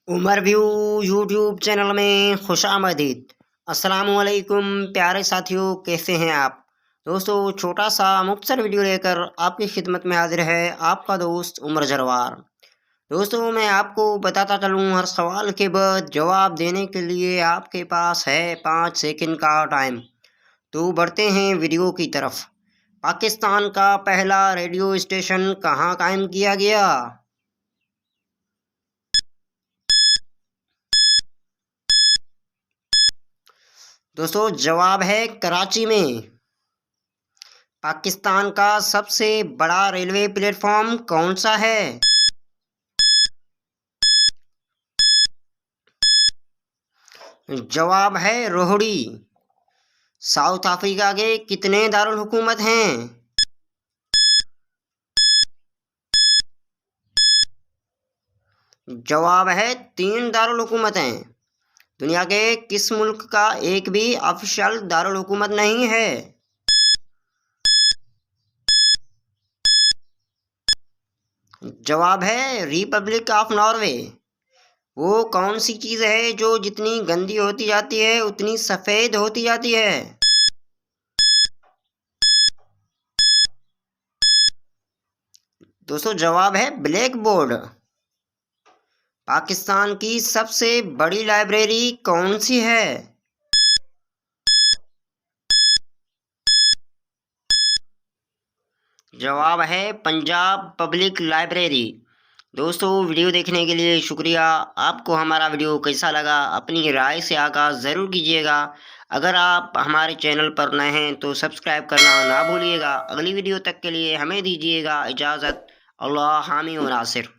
Umar view YouTube channel में खुशामदीद। अस्सलामुअलैकुम प्यारे साथियों, कैसे हैं आप दोस्तों। छोटा सा मुख्तसर वीडियो लेकर आपकी खिदमत में हाजिर है आपका दोस्त उमर जरवार। दोस्तों, मैं आपको बताता चलूं, हर सवाल के बाद जवाब देने के लिए आपके पास है 5 सेकंड का टाइम। तो बढ़ते हैं वीडियो की तरफ। पाकिस्तान का पहला रेडियो स्टेशन कहाँ कायम किया गया? दोस्तों, जवाब है कराची में। पाकिस्तान का सबसे बड़ा रेलवे प्लेटफॉर्म कौन सा है? जवाब है रोहड़ी। साउथ अफ्रीका के कितने दारुल हुकूमत हैं? जवाब है 3 दारुल हुकूमत हैं। दुनिया के किस मुल्क का एक भी ऑफिशियल दारुल हुकूमत नहीं है? जवाब है रिपब्लिक ऑफ नॉर्वे। वो कौन सी चीज़ है जो जितनी गंदी होती जाती है उतनी सफ़ेद होती जाती है? दोस्तों, जवाब है ब्लैक बोर्ड। पाकिस्तान की सबसे बड़ी लाइब्रेरी कौन सी है? जवाब है पंजाब पब्लिक लाइब्रेरी। दोस्तों, वीडियो देखने के लिए शुक्रिया। आपको हमारा वीडियो कैसा लगा अपनी राय से आगाज़ ज़रूर कीजिएगा। अगर आप हमारे चैनल पर नए हैं तो सब्सक्राइब करना ना भूलिएगा। अगली वीडियो तक के लिए हमें दीजिएगा इजाज़त। अल्लाह हामी व नासिर।